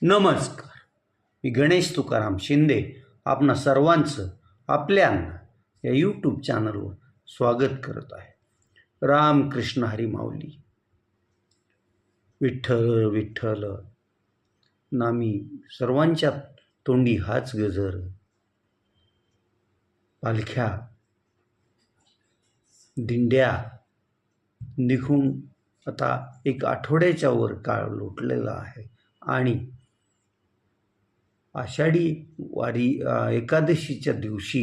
नमस्कार. मी गणेश तुकाराम शिंदे आपणा सर्वांचं आपल्या या यूट्यूब चॅनलवर स्वागत करत आहे. रामकृष्ण हरी माऊली. विठ्ठल विठ्ठल नामी सर्वांच्या तोंडी हाच गजर. पालख्या दिंड्या निघून आता एक आठवड्याच्या वर काळ लोटलेला आहे आणि आषाढी वारी एकादशीच्या दिवशी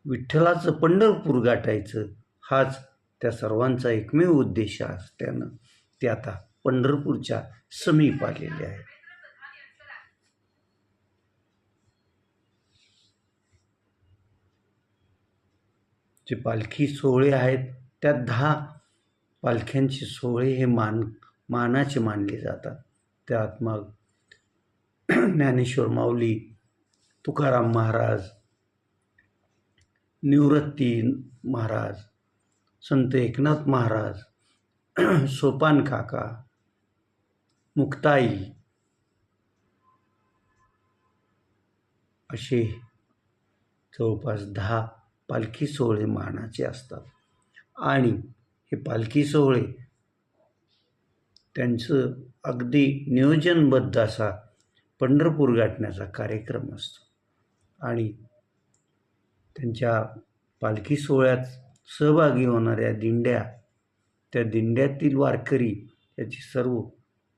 विठ्ठलाचं पंढरपूर गाठायचं हाच त्या सर्वांचा एकमेव उद्देश असल्यानं ते आता पंढरपूरच्या समीप आलेले आहे. जे पालखी सोहळे आहेत त्यात 10 पालख्यांचे सोहळे हे मानाचे मानले जातात. त्यात मग ज्ञानेश्वर माऊली, तुकाराम महाराज, निवृत्ती महाराज, संत एकनाथ महाराज, सोपान काका, मुक्ताई असे जवळपास 10 पालखी सोहळे मानाचे असतात. आणि हे पालखी सोहळे त्यांचं अगदी नियोजनबद्ध असा पंढरपूर गाठण्याचा कार्यक्रम असतो. आणि त्यांच्या पालखी सोहळ्यात सहभागी होणाऱ्या दिंड्या, त्या दिंड्यातील वारकरी याची सर्व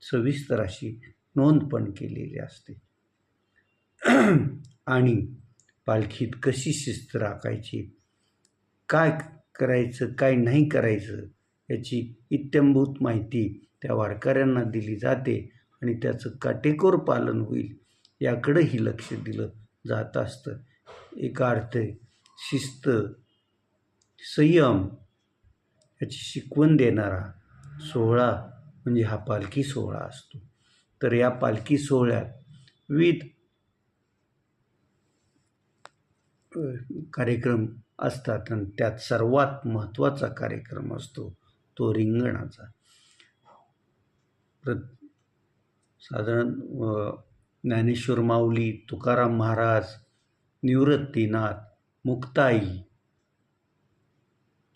सविस्तर अशी नोंद पण केलेली असते. आणि पालखीत कशी शिस्त राखायची, काय करायचं काय नाही करायचं याची इत्थंभूत माहिती त्या वारकऱ्यांना दिली जाते आणि त्याचं काटेकोर पालन होईल याकडेही लक्ष दिलं जात असतं. एका अर्थे शिस्त, संयम याची शिकवण देणारा सोहळा म्हणजे हा पालखी सोहळा असतो. तर या पालखी सोहळ्यात विविध कार्यक्रम असतात आणि त्यात सर्वात महत्त्वाचा कार्यक्रम असतो तो रिंगणाचा. साधारण ज्ञानेश्वर माऊली, तुकाराम महाराज, निवृत्तीनाथ, मुक्ताई,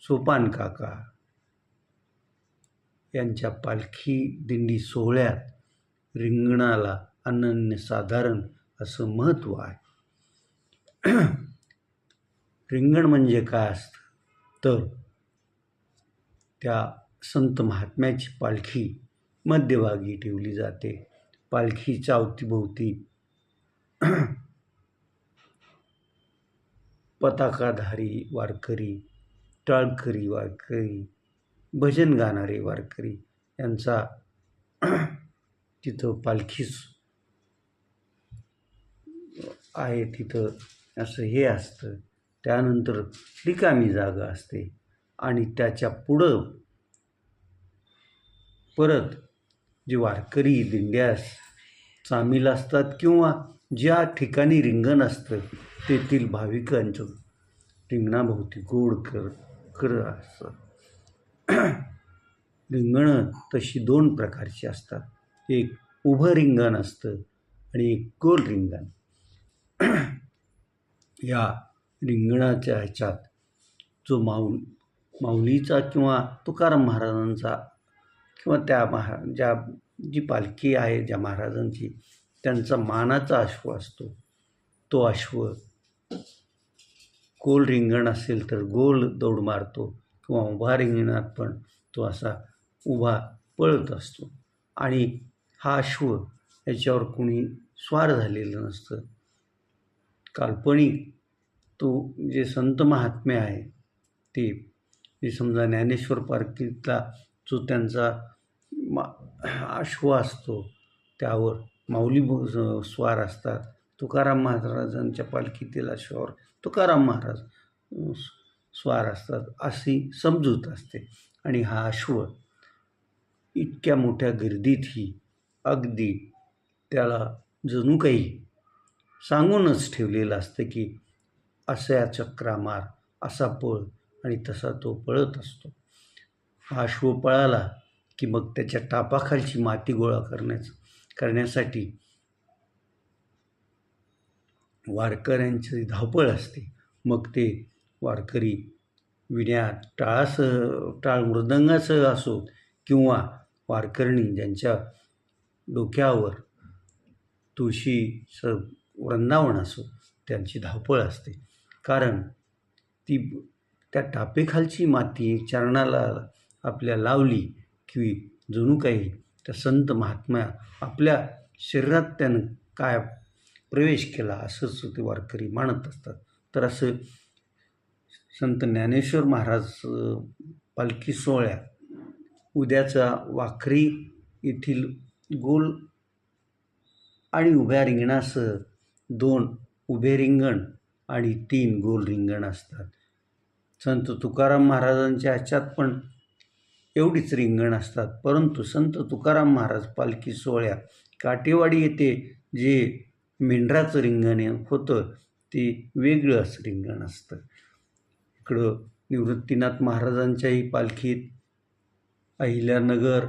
सोपान काका यांच्या पालखी दिंडी सोहळ्यात रिंगणाला अनन्यसाधारण असं महत्त्व आहे. रिंगण म्हणजे काय असतं तर त्या संत महात्म्याची पालखी मध्यभागी ठेवली जाते. पालखीच्या अवतीभोवती पताकाधारी वारकरी, टाळकरी वारकरी, भजन गाणारे वारकरी यांचा तिथं पालखीच आहे तिथं असं हे असतं. त्यानंतर रिकामी जागा असते आणि त्याच्या पुढं परत जे वारकरी दिंड्यास सामील असतात किंवा ज्या ठिकाणी रिंगण असतं तेथील भाविकांचं रिंगणाभोवती गोड कर असतं. रिंगणं तशी 2 प्रकारची असतात. एक उभं रिंगण असतं आणि एक गोल रिंगण. या रिंगणाच्या ह्याच्यात जो माऊलीचा किंवा तुकाराम महाराजांचा किंवा त्या जी पालखी आहे ज्या महाराजांची त्यांचा मानाचा अश्व असतो तो अश्व गोल रिंगण असेल तर गोल दौड मारतो किंवा उभा रिंगणात पण तो असा उभा पळत असतो. आणि हा अश्व याच्यावर कोणी स्वार झालेलं नसतं. काल्पनिक तो जे संत महात्म्य आहे ते जे समजा ज्ञानेश्वर पालखीतला जो त्यांचा अश्व असतो त्यावर माऊली स्वार असतात. तुकाराम महाराजांच्या पालखीतील अश्वावर तुकाराम महाराज स्वार असतात अशी समजूत असते. आणि हा अश्व इतक्या मोठ्या गर्दीतही अगदी त्याला जणू काही सांगूनच ठेवलेलं असतं की असा चक्रा मार, असा पळ आणि तसा तो पळत असतो. हा अश्व पळाला की मग त्याच्या टापाखालची माती गोळा करण्यासाठी वारकऱ्यांची धावपळ असते. मग ते वारकरी विण्या टाळ मृदंगासह असो किंवा वारकरी ज्यांच्या डोक्यावर तुळशीचं वृंदावन असो, त्यांची धावपळ असते. कारण ती त्या टापेखालची माती चरणाला आपल्या लावली की जणू काही त्या संत महात्म्या आपल्या शरीरात त्यानं काय प्रवेश केला असंच ते वारकरी मानत असतात. तर असं संत ज्ञानेश्वर महाराज पालखी सोहळ्यात उद्याचा वाखरी येथील गोल आणि उभ्या रिंगणासह 2 उभे रिंगण आणि 3 गोल रिंगण असतात. संत तुकाराम महाराजांच्या ह्याच्यात पण एवढीच रिंगण असतात. परंतु संत तुकाराम महाराज पालखी सोहळ्यात काटेवाडी येथे जे मेंढराचं रिंगण होतं ते वेगळं असं रिंगण असतं. इकडं निवृत्तीनाथ महाराजांच्याही पालखीत अहिल्यानगर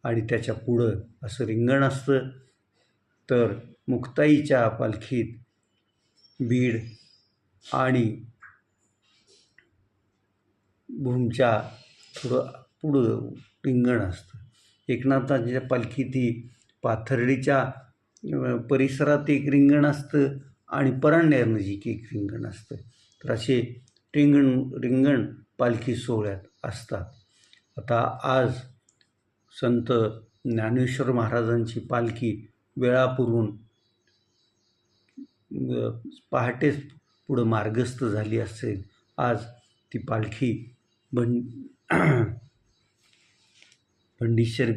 आणि त्याच्या पुढं असं रिंगण असतं. तर मुक्ताईच्या पालखीत बीड आणि भूमच्या पुढं रिंगण असतं. एकनाथांच्या पालखीत ही पाथर्डीच्या परिसरात एक रिंगण असतं आणि परांड्यानजीक एक रिंगण असतं. तर असे रिंगण पालखी सोहळ्यात असतात. आता आज संत ज्ञानेश्वर महाराजांची पालखी वेळापूर्वून पहाटेच पुढं मार्गस्थ झाली असेल. आज ती पालखी भंडीशेर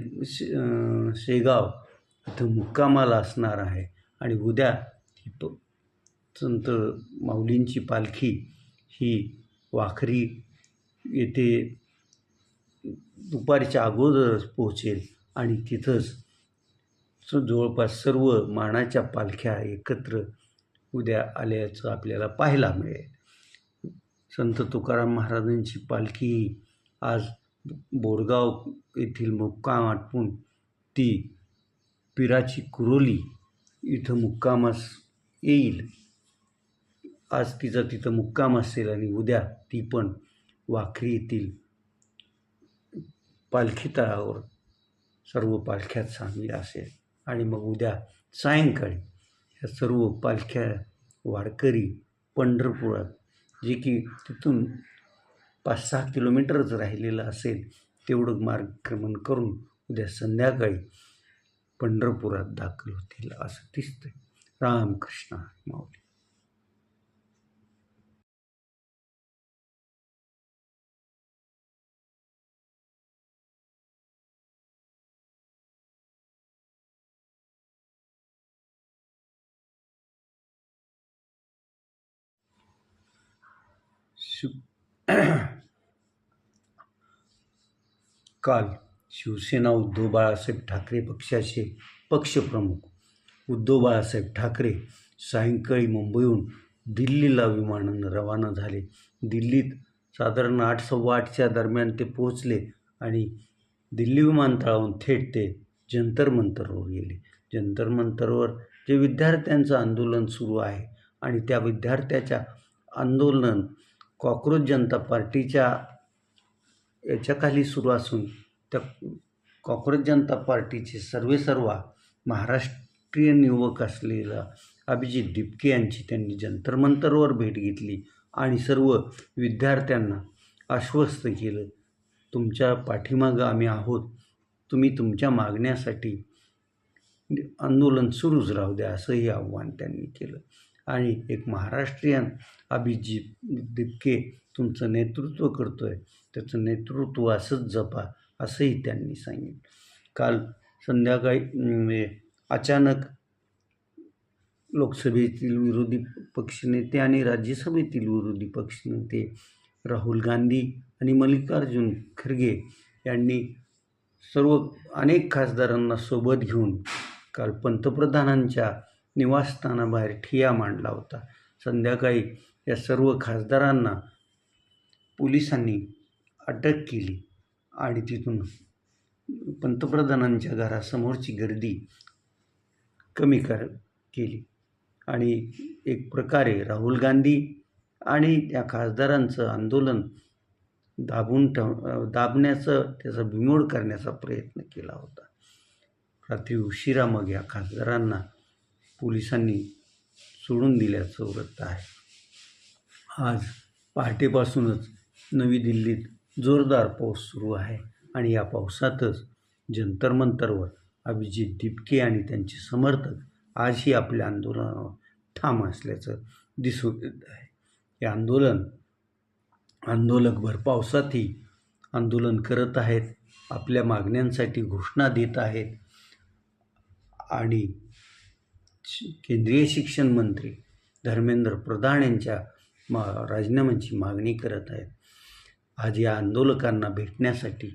शेगाव इथं मुक्कामाला असणार आहे आणि उद्या संत माऊलींची पालखी ही वाखरी येथे दुपारच्या अगोदरच पोहोचेल आणि तिथंच जवळपास सर्व मानाच्या पालख्या एकत्र उद्या आल्याचं आपल्याला पाहायला मिळेल. संत तुकाराम महाराजांची पालखी आज बोरगाव येथील मुक्काम आटपून ती पिराची कुरोली इथं मुक्कामास येईल. आज तिचा तिथं मुक्काम असेल आणि उद्या ती पण वाखरी येथील पालखी तळावर सर्व पालख्यात सामील असेल आणि मग उद्या सायंकाळी ह्या सर्व पालख्या वारकरी पंढरपुरात, जे की तिथून 5-6 किलोमीटरच राहिलेलं असेल, तेवढं मार्गक्रमण करून उद्या संध्याकाळी पंढरपुरात दाखल होतील असं दिसतंय. रामकृष्ण माऊली. काल शिवसेना उद्धव बाळासाहेब ठाकरे पक्षाचे पक्षप्रमुख उद्धव बाळासाहेब ठाकरे सायंकाळी मुंबईहून दिल्लीला विमानानं रवाना झाले. दिल्लीत साधारण 8-8:15च्या दरम्यान ते पोहोचले आणि दिल्ली विमानतळावरून थेट ते जंतर मंतरवर गेले. जंतर मंतरवर जे विद्यार्थ्यांचं आंदोलन सुरू आहे आणि त्या विद्यार्थ्याच्या आंदोलन कॉक्रोच जनता पार्टीच्या याच्याखाली सुरू असून त्या कॉक्रोच जनता पार्टीचे सर्वेसर्वा महाराष्ट्रीयन युवक असलेला अभिजित दिपके यांची त्यांनी जंतर मंतरवर भेट घेतली आणि सर्व विद्यार्थ्यांना आश्वस्त केलं, तुमच्या पाठीमागं आम्ही आहोत, तुम्ही तुमच्या मागण्यासाठी आंदोलन सुरूच राहू द्या असंही आव्हान त्यांनी केलं. आणि एक महाराष्ट्रीयन अभिजित दिपके तुमचं नेतृत्व करतोय, त्याचं नेतृत्व असंच जपा असंही त्यांनी सांगितलं. काल संध्याकाळी अचानक लोकसभेतील विरोधी पक्षनेते आणि राज्यसभेतील विरोधी पक्षनेते राहुल गांधी आणि मल्लिकार्जुन खरगे यांनी अनेक खासदारांना सोबत घेऊन काल पंतप्रधानांच्या निवासस्थानाबाहेर ठिय्या मांडला होता. संध्याकाळी या सर्व खासदारांना पोलिसांनी अटक केली आणि तिथून पंतप्रधानांच्या घरासमोरची गर्दी कमी केली. आणि एक प्रकारे राहुल गांधी आणि त्या खासदारांचं आंदोलन दाबण्याचं, त्याचा बिमोड करण्याचा प्रयत्न केला होता. रात्री उशिरा मग या खासदारांना पोलिसांनी सोडून दिल्याचं वृत्त आहे. आज पहाटेपासूनच नवी दिल्लीत जोरदार पाऊस सुरू आहे आणि या पावसातच जंतर मंतरवर अभिजित दिपके आणि त्यांचे समर्थक आजही आपल्या आंदोलनावर ठाम असल्याचं दिसून येत आहे. हे आंदोलक भर पावसातही आंदोलन करत आहेत, आपल्या मागण्यांसाठी घोषणा देत आहेत आणि केंद्रीय शिक्षण मंत्री धर्मेंद्र प्रधान यांच्या राजीनाम्याची मागणी करत आहेत. आज या आंदोलकांना भेटण्यासाठी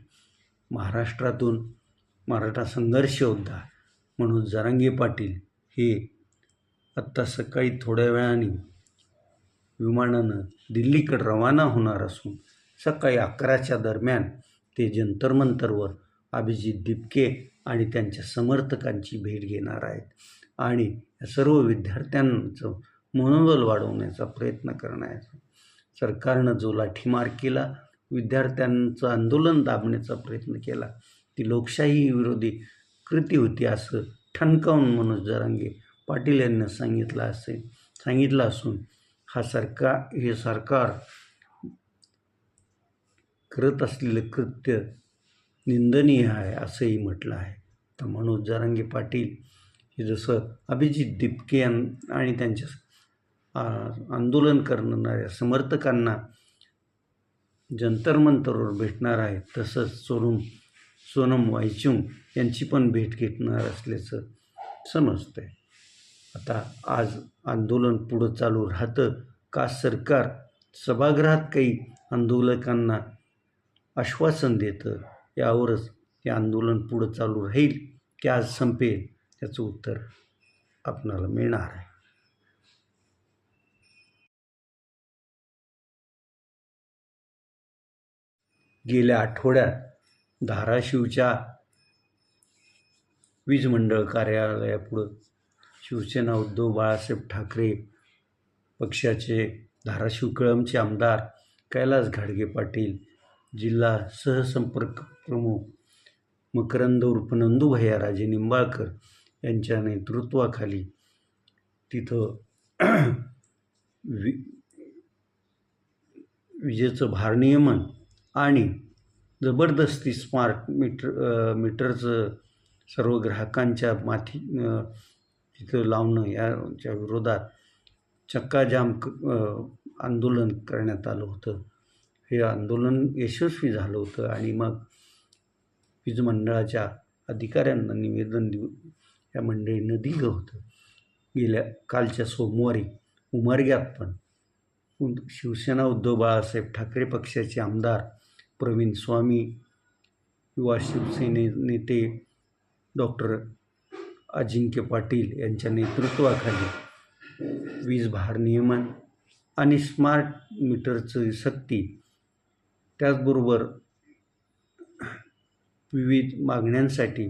महाराष्ट्रातून मराठा संघर्ष योद्धा मनोज जरांगे पाटील हे आत्ता सकाळी थोड्या वेळाने विमानानं दिल्लीकडे रवाना होणार असून सकाळी 11च्या दरम्यान ते जंतर मंतरवर अभिजित दिपके आणि त्यांच्या समर्थकांची भेट घेणार आहेत आणि या सर्व विद्यार्थ्यांचं मनोबल वाढवण्याचा प्रयत्न करणार आहेत. सरकारनं जो लाठीमार केला, विद्यार्थ्यांचं आंदोलन दाबण्याचा प्रयत्न केला, ती लोकशाही विरोधी कृती होती असं ठणकावून मनोज जरांगे पाटील यांनी सांगितलं असून हे सरकार करत असलेलं कृत्य निंदनीय आहे असंही म्हटलं आहे. तर मनोज जरांगे पाटील हे जसं अभिजित दिपके आणि त्यांच्या आंदोलन करणाऱ्या समर्थकांना जंतर मंतरवर भेटणार आहे, तसंच सोनम वांगचुक यांची पण भेट घेणार असल्याचं समजतंय. आता आज आंदोलन पुढं चालू राहतं का सरकार सभागृहात काही आंदोलकांना आश्वासन देतं, यावरच हे आंदोलन पुढं चालू राहील की आज संपेल याचं उत्तर आपणाला मिळणार आहे. गेल्या आठवड्यात धाराशिवच्या वीज मंडळ कार्यालयापुढं शिवसेना उद्धव बाळासाहेब ठाकरे पक्षाचे धाराशिव कळमचे आमदार कैलास घाडगे पाटील, जिल्हा सहसंपर्क प्रमुख मकरंद उर्फ नंदूभैया राजे निंबाळकर यांच्या नेतृत्वाखाली तिथं विजेचं भारनियमन आणि जबरदस्ती स्मार्ट मीटरचं सर्व ग्राहकांच्या माथी तिथं लावणं याच्या विरोधात चक्काजाम आंदोलन करण्यात आलं होतं. हे आंदोलन यशस्वी झालं होतं आणि मग वीज मंडळाच्या अधिकाऱ्यांना निवेदन देऊन या मंडळीनं दिलं होतं. कालच्या सोमवारी उमरग्यात पण शिवसेना उद्धव बाळासाहेब ठाकरे पक्षाचे आमदार प्रवीण स्वामी, युवा शिवसेने नेते डॉक्टर अजिंक्य पाटील यांच्या नेतृत्वाखाली वीज भारनियमन आणि स्मार्ट मीटरची सक्ती, त्याचबरोबर विविध मागण्यांसाठी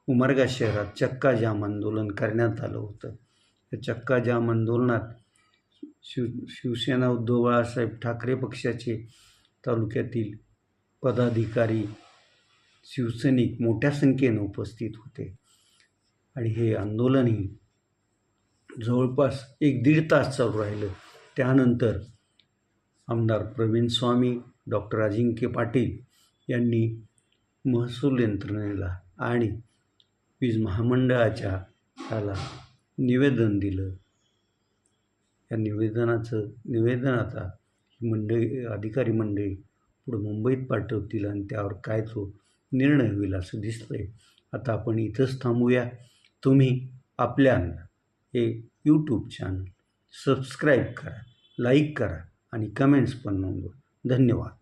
उमरगा शहरात चक्काजाम आंदोलन करण्यात आलं होतं. या चक्काजाम आंदोलनात शिवसेना उद्धव बाळासाहेब ठाकरे पक्षाचे तालुक्यातील पदाधिकारी, शिवसैनिक मोठ्या संख्येने उपस्थित होते आणि हे आंदोलनही जवळपास 1-1.5 तास चालू राहिलं. त्यानंतर आमदार प्रवीण स्वामी, डॉक्टर अजिंक्य पाटील यांनी महसूल यंत्रणेला आणि वीज महामंडळाच्या त्याला निवेदन दिलं. या निवेदन आता अधिकारी मंडळी पुढे मुंबईत पाठवतील आणि त्यावर काय तो निर्णय होईल असं दिसतंय. आता आपण इथंच थांबूया. तुम्ही आपल्याला हे यूट्यूब चॅनल सबस्क्राईब करा, लाईक करा आणि कमेंट्स पण नोंदवा. धन्यवाद.